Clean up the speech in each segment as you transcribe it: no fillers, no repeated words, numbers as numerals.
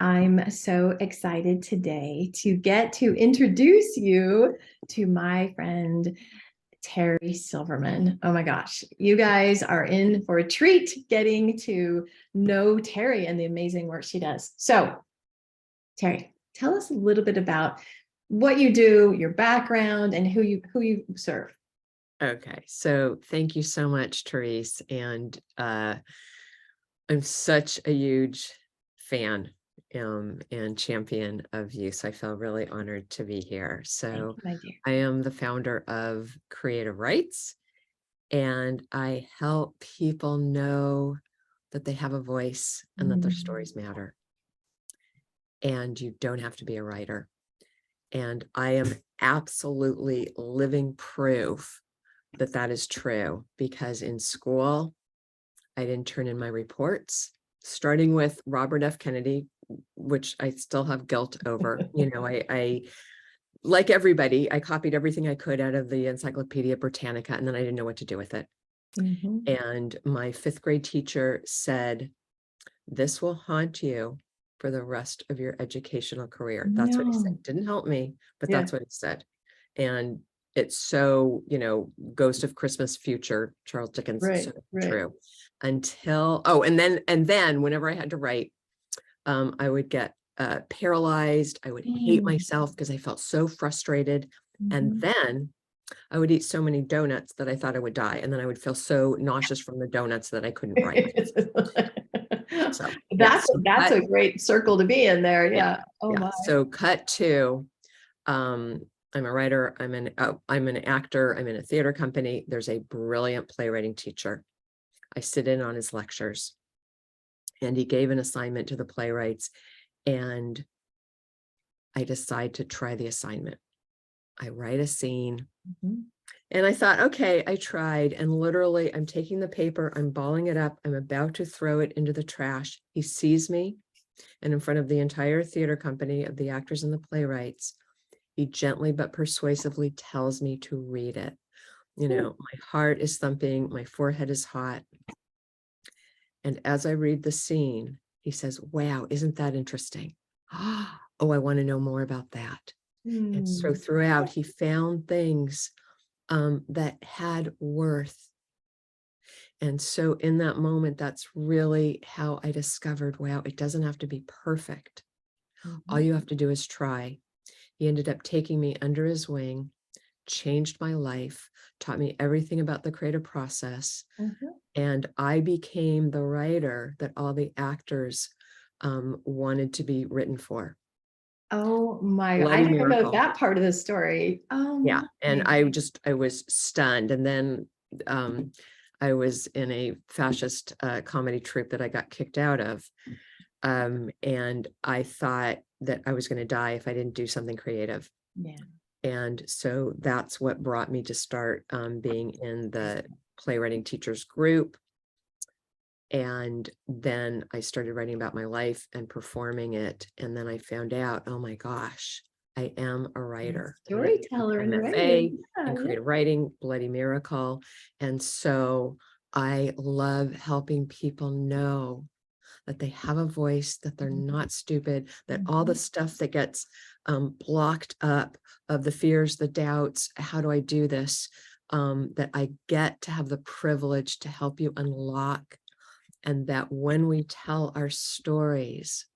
I'm so excited today to get to introduce you to my friend, Terrie Silverman. Oh my gosh, you guys are in for a treat getting to know Terrie and the amazing work she does. So, Terrie, tell us a little bit about what you do, your background, and who you serve. Okay, so thank you so much, Therese. And I'm such a huge fan and champion of you. So I feel really honored to be here. Thank So you, my dear. I am the founder of Creative Rights, and I help people know that they have a voice and that their Mm, stories matter. And you don't have to be a writer. And I am absolutely living proof that that is true, because in school, I didn't turn in my reports, starting with Robert F. Kennedy, which I still have guilt over. I like everybody, I copied everything I could out of the Encyclopedia Britannica, and then I didn't know what to do with it. mhm. And my fifth grade teacher said, "This will haunt you for the rest of your educational career." That's what he said. No. Didn't help me, but Yeah. that's what he said. And it's so, Ghost of Christmas Future, Charles Dickens, Right. so Right. true. And then whenever I had to write, I would get paralyzed. I would hate Mm, myself because I felt so frustrated. And mhm. then I would eat so many donuts that I thought I would die. And then I would feel so nauseous from the donuts that I couldn't write. So yeah, That's so that's cut, a great circle to be in there. yeah, Yeah. Oh yeah. my. So cut to, um, I'm a writer, I'm an actor, I'm in a theater company. There's a brilliant playwriting teacher. I sit in on his lectures, and he gave an assignment to the playwrights, and I decide to try the assignment. I write a scene, Mhm. and I thought, okay, I tried. And literally, I'm taking the paper, I'm balling it up, I'm about to throw it into the trash. He sees me, and in front of the entire theater company of the actors and the playwrights, he gently but persuasively tells me to read it. My heart is thumping, my forehead is hot. And as I read the scene, he says, "Wow, isn't that interesting? Oh, I want to know more about that." And so Hmm. throughout, he found things that had worth. And so in that moment, that's really how I discovered, wow, it doesn't have to be perfect. All Mhm. you have to do is try. He ended up taking me under his wing, changed my life, taught me everything about the creative process. Mhm. And I became the writer that all the actors wanted to be written for. Oh my, I Bloody didn't know miracle. that part of the story. Oh Yeah. And my. I was stunned. And then um, I was in a fascist comedy troupe that I got kicked out of. And I thought that I was going to die if I didn't do something creative. Yeah. And so that's what brought me to start being in the playwriting teachers group. And then I started writing about my life and performing it. And then I found out, oh my gosh, I am a writer. I have Storyteller an and writer. MFA Yeah, in yeah. creative writing, bloody miracle. And so I love helping people know that they have a voice, that they're not stupid, that all the Mhm. stuff that gets blocked up of the fears, the doubts, how do I do this? That I get to have the privilege to help you unlock, and that when we tell our stories,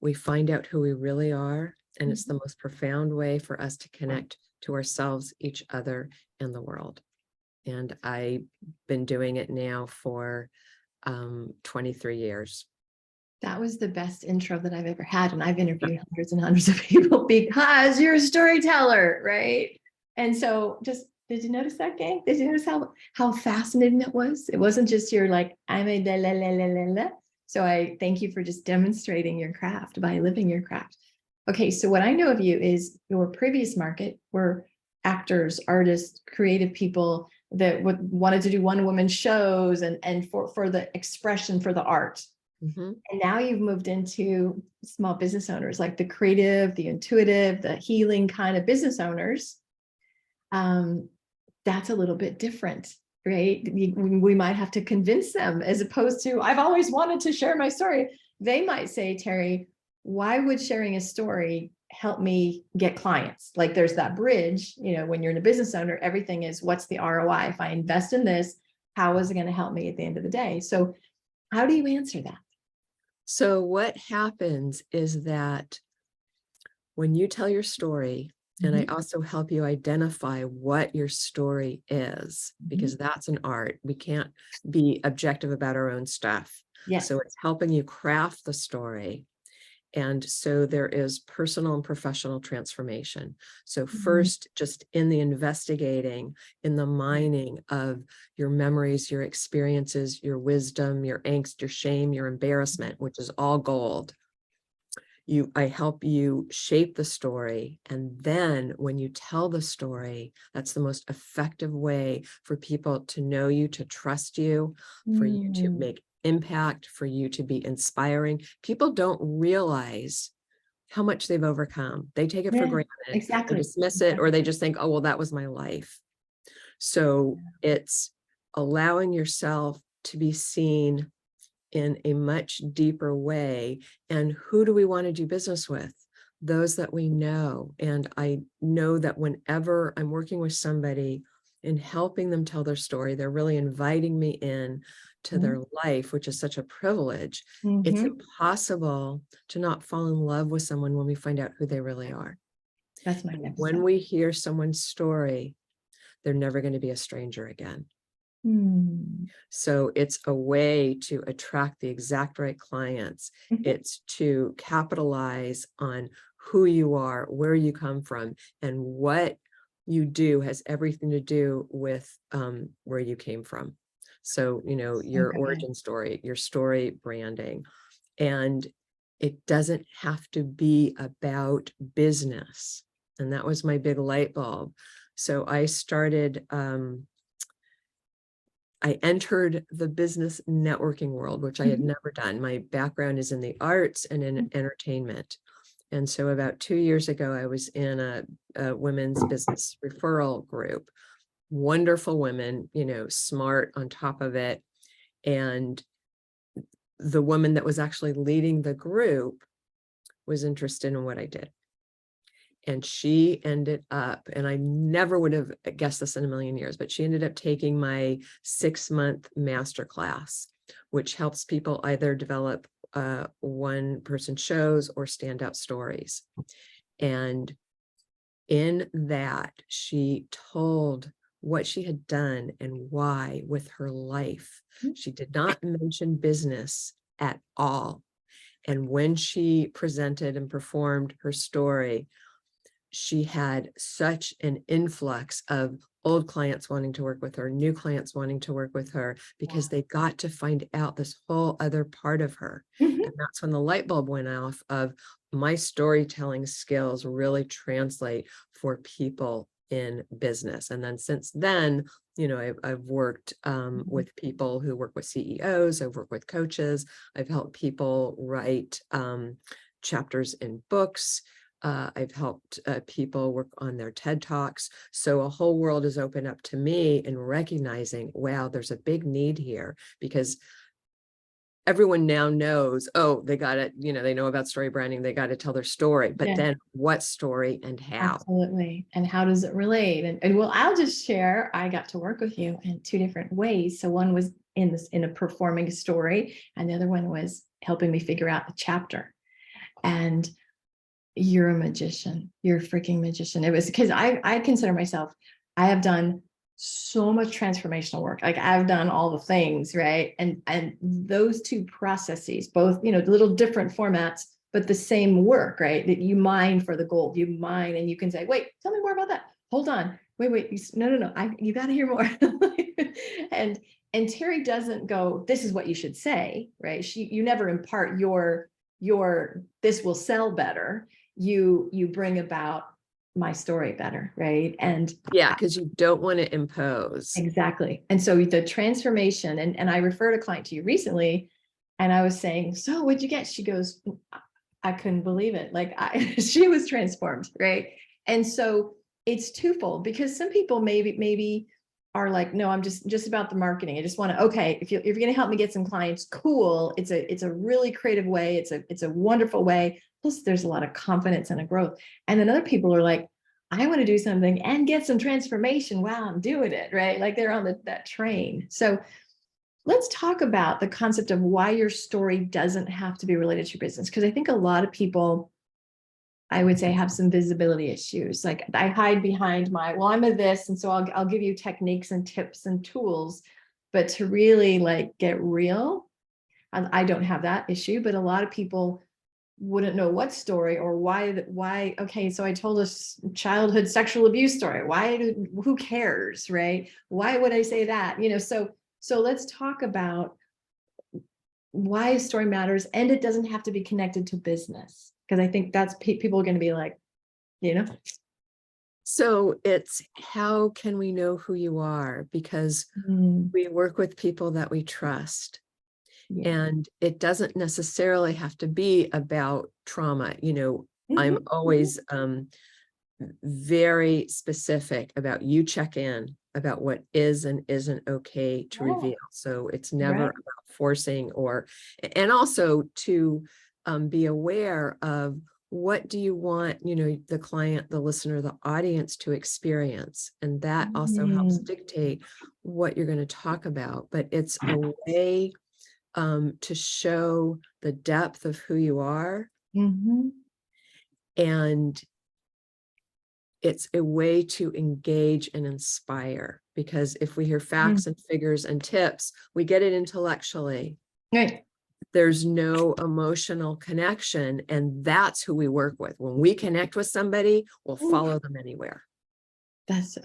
we find out who we really are. And it's the Mhm. most profound way for us to connect to ourselves, each other, and the world. And I've been doing it now for 23 years. That was the best intro that I've ever had. And I've interviewed hundreds and hundreds of people because you're a storyteller, right? And so just did you notice that, gang? Did you notice how fascinating that was? It wasn't just your like, I'm a la la la la la la. So I thank you for just demonstrating your craft by living your craft. Okay, so what I know of you is your previous market were actors, artists, creative people that wanted to do one woman shows and for the expression for the art. Mhm. And now you've moved into small business owners, like the creative, the intuitive, the healing kind of business owners. Um, that's a little bit different, right? We might have to convince them as opposed to, I've always wanted to share my story. they might say, Terrie, why would sharing a story help me get clients? Like there's that bridge, when you're in a business owner, everything is what's the ROI? If I invest in this, how is it going to help me at the end of the day? So how do you answer that? So what happens is that when you tell your story, and I also help you identify what your story is, because that's an art. We can't be objective about our own stuff. Yes. So it's helping you craft the story. And so there is personal and professional transformation. So first, just in the investigating, in the mining of your memories, your experiences, your wisdom, your angst, your shame, your embarrassment, which is all gold. I help you shape the story. And then when you tell the story, that's the most effective way for people to know you, to trust you, for you to make impact, for you to be inspiring. People don't realize how much they've overcome. They take it for granted, exactly. or dismiss it, or they just think, oh, well, that was my life. So it's allowing yourself to be seen in a much deeper way. And who do we want to do business with? Those that we know. And I know that whenever I'm working with somebody and helping them tell their story, they're really inviting me in to their life, which is such a privilege. It's impossible to not fall in love with someone when we find out who they really are. That's my next When step. we hear someone's story, they're never going to be a stranger again. So it's a way to attract the exact right clients. It's to capitalize on who you are, where you come from, and what you do has everything to do with where you came from. So, your origin story, your story branding, and it doesn't have to be about business. And that was my big light bulb. So I started, I entered the business networking world, which I had never done. My background is in the arts and in entertainment. And so about 2 years ago, I was in a women's business referral group. Wonderful women, smart on top of it. And the woman that was actually leading the group was interested in what I did. And she ended up, and I never would have guessed this in a million years, but she ended up taking my 6-month masterclass, which helps people either develop one-person shows or standout stories. And in that, she told what she had done and why with her life. She did not mention business at all. And when she presented and performed her story, she had such an influx of old clients wanting to work with her, new clients wanting to work with her, because they got to find out this whole other part of her. And that's when the light bulb went off of my storytelling skills really translate for people in business. And then since then, I've worked with people who work with CEOs, I've worked with coaches, I've helped people write chapters in books. I've helped people work on their TED Talks. So a whole world is open up to me in recognizing, wow, there's a big need here, because everyone now knows, oh, they got it, they know about story branding, they got to tell their story, but then what story and how? Absolutely. And how does it relate? And well, I'll just share, I got to work with you in 2 different ways. So one was in a performing story, and the other one was helping me figure out the chapter. And you're a magician. You're a freaking magician. It was because I consider myself, I have done so much transformational work. Like I've done all the things, right? And those 2 processes, both, little different formats, but the same work, right? That you mine for the gold, you mine, and you can say, wait, tell me more about that. Hold on. Wait, no. You got to hear more. and Terrie doesn't go, this is what you should say, right? You never impart your this will sell better. You bring about my story better, right? And because you don't want to impose. Exactly. And so the transformation, and I referred a client to you recently, and I was saying, so what'd you get? She goes, I couldn't believe it. Like she was transformed, right? And so it's twofold, because some people maybe are like, no, I'm just about the marketing. I just want to, okay, if you're going to help me get some clients, cool. It's a really creative way. It's a wonderful way. Plus there's a lot of confidence and a growth. And then other people are like, I want to do something and get some transformation while I'm doing it, right? Like they're on that train. So let's talk about the concept of why your story doesn't have to be related to your business. Because I think a lot of people, I would say, have some visibility issues. Like I hide behind well, I'm a this, and so I'll give you techniques and tips and tools, but to really like get real, I don't have that issue, but a lot of people wouldn't know what story or why. Okay, so I told a childhood sexual abuse story. Who cares, right? Why would I say that? So let's talk about why a story matters, and it doesn't have to be connected to business. Because I think that's people are going to be like, So it's, how can we know who you are? Because we work with people that we trust. Yeah. And it doesn't necessarily have to be about trauma. I'm Mhm. always very specific about, you check in about what is and isn't okay to Yeah. reveal. So it's never Right. about forcing, and also to be aware of, what do you want, the client, the listener, the audience to experience? And that also helps dictate what you're going to talk about. But it's a way to show the depth of who you are. Mhm. And it's a way to engage and inspire, because if we hear facts and figures and tips, we get it intellectually. Right. There's no emotional connection, and that's who we work with. When we connect with somebody, we'll follow them anywhere. That's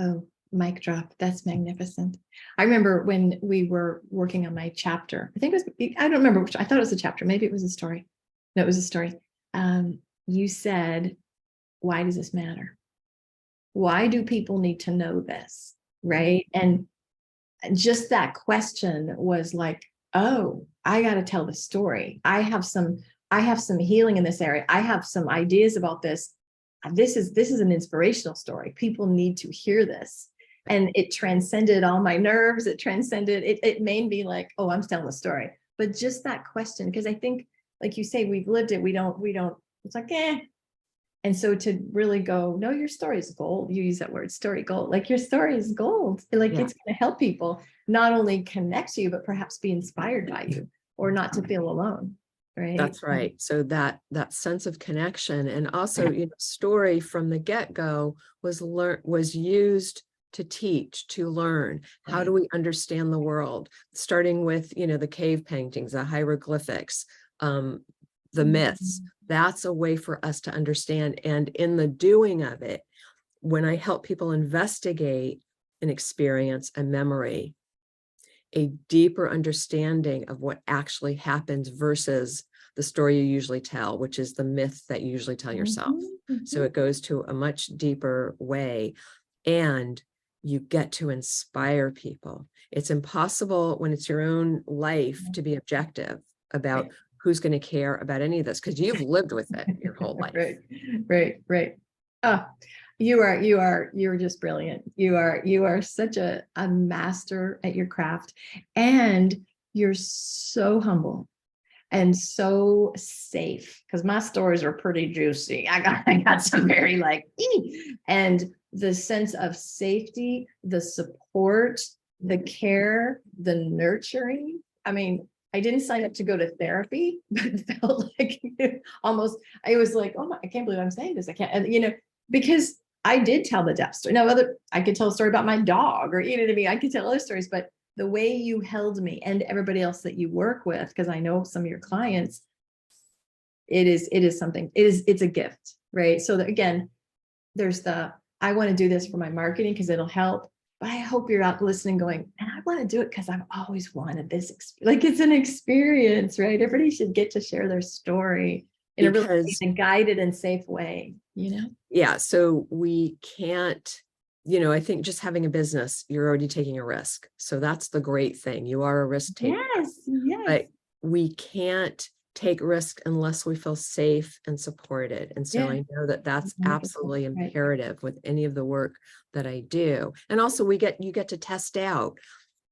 mic drop. That's magnificent. I remember when we were working on my chapter. I don't remember which. I thought it was a chapter. Maybe it was a story. No, it was a story. You said, "Why does this matter? Why do people need to know this?" Right? And just that question was like, oh, I got to tell the story. I have some healing in this area. I have some ideas about this. This is an inspirational story. People need to hear this. And it transcended all my nerves. It made me like, oh, I'm telling the story. But just that question, because I think, like you say, we've lived it. We don't, it's like, eh. And so to really go, no, your story is gold. You use that word, story gold. Like your story is gold. Like it's going to help people not only connect to you, but perhaps be inspired by you, or not to feel alone. Right. That's right. So that sense of connection, and also, story from the get-go was used to teach, to learn. How do we understand the world? Starting with, the cave paintings, the hieroglyphics, the myths. That's a way for us to understand. And in the doing of it, when I help people investigate an experience, a memory, a deeper understanding of what actually happens versus the story you usually tell, which is the myth that you usually tell yourself. So it goes to a much deeper way, and you get to inspire people. It's impossible when it's your own life to be objective about who's going to care about any of this, because you've lived with it your whole life. Right. You're just brilliant. You are such a master at your craft, and you're so humble and so safe, because my stories are pretty juicy. I got some very like, and the sense of safety, the support, the care, the nurturing. I mean, I didn't sign up to go to therapy, but it felt like almost, I was like, oh my, I can't believe I'm saying this. I can't, and because I did tell the depth story. Now, I could tell a story about my dog, or, what I mean? I could tell other stories, but the way you held me and everybody else that you work with, because I know some of your clients, it is something, it's a gift, right? So that, again, there's I want to do this for my marketing because it'll help. But I hope you're out listening going, and I want to do it because I've always wanted this. Like it's an experience, right? Everybody should get to share their story in a really guided and safe way, Yeah. So we can't, I think just having a business, you're already taking a risk. So that's the great thing. You are a risk taker. Yes. But we can't take risk unless we feel safe and supported. And so Yeah. I know that that's Wonderful. absolutely Right. imperative with any of the work that I do. And also you get to test out,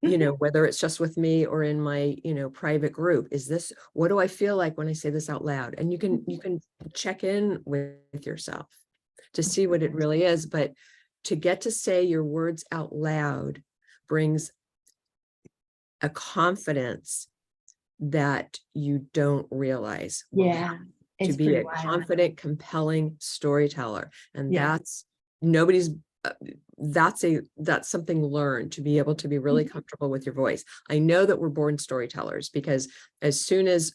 you know, whether it's just with me or in my, you know, private group, what do I feel like when I say this out loud? And you can check in with yourself to see what it really is. But to get to say your words out loud brings a confidence that you don't realize will Yeah, happen, to it's be pretty a wild. confident, compelling storyteller. And Yeah. that's that's something learned, to be able to be really comfortable with your voice. I know that we're born storytellers, because as soon as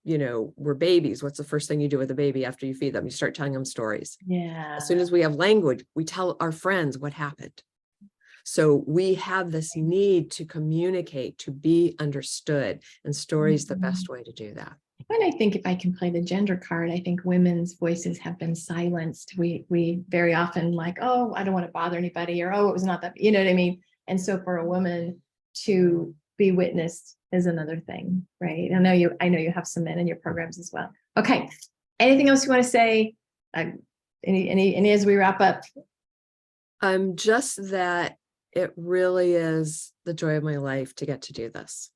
you know, we're babies, what's the first thing you do with a baby after you feed them? You start telling them stories. Yeah. As soon as we have language, we tell our friends what happened. So we have this need to communicate, to be understood, and story is the best way to do that. And I think if I can play the gender card, I think women's voices have been silenced. We very often like, oh, I don't want to bother anybody, or oh, it was not that, you know what I mean? And so for a woman to be witnessed is another thing, right? I know you have some men in your programs as well. Okay. Anything else you want to say? Any as we wrap up? Just that it really is the joy of my life to get to do this.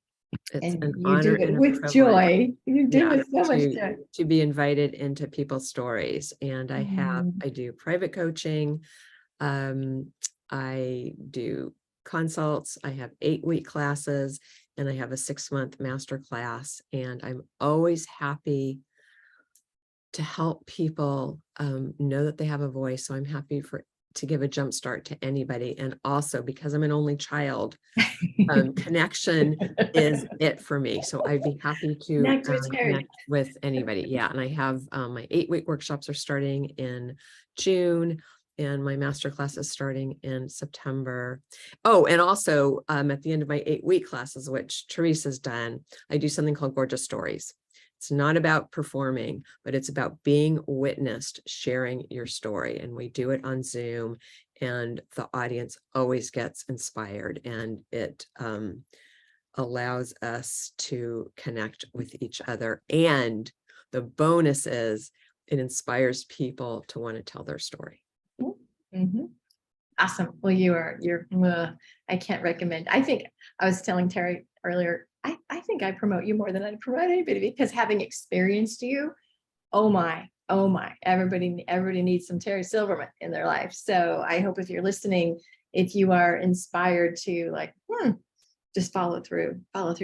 It's And an you do honor it and a with privilege. joy. You do Yeah, it with so much joy. to be invited into people's stories. And I Mm. do private coaching. I do consults. I have 8-week classes, and I have a 6-month master class. And I'm always happy to help people know that they have a voice. So I'm happy to give a jump start to anybody. And also, because I'm an only child, connection is it for me. So I'd be happy to Connect with Terrie. connect with anybody. Yeah. And I have my 8-week workshops are starting in June, and my master class is starting in September. Oh, and also at the end of my 8-week classes, which Teresa's done, I do something called Gorgeous Stories. It's not about performing, but it's about being witnessed, sharing your story. And we do it on Zoom, and the audience always gets inspired, and it allows us to connect with each other. And the bonus is it inspires people to want to tell their story. Mm-hmm. Awesome. Well, I can't recommend. I think I was telling Terrie earlier, I think I promote you more than I promote anybody, because having experienced you, oh my, everybody needs some Terrie Silverman in their life. So I hope if you're listening, if you are inspired to like, just follow through,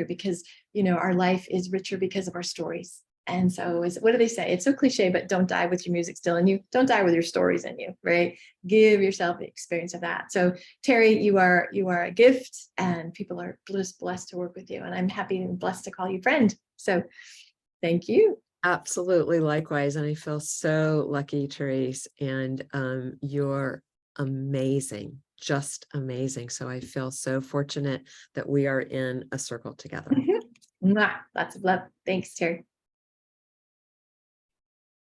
because, our life is richer because of our stories. And so what do they say? It's so cliche, but don't die with your music still in you. Don't die with your stories in you, right? Give yourself the experience of that. So Terrie, you are a gift, and people are just blessed to work with you. And I'm happy and blessed to call you friend. So thank you. Absolutely. Likewise. And I feel so lucky, Therese, and you're amazing, just amazing. So I feel so fortunate that we are in a circle together. Lots of love. Thanks, Terrie.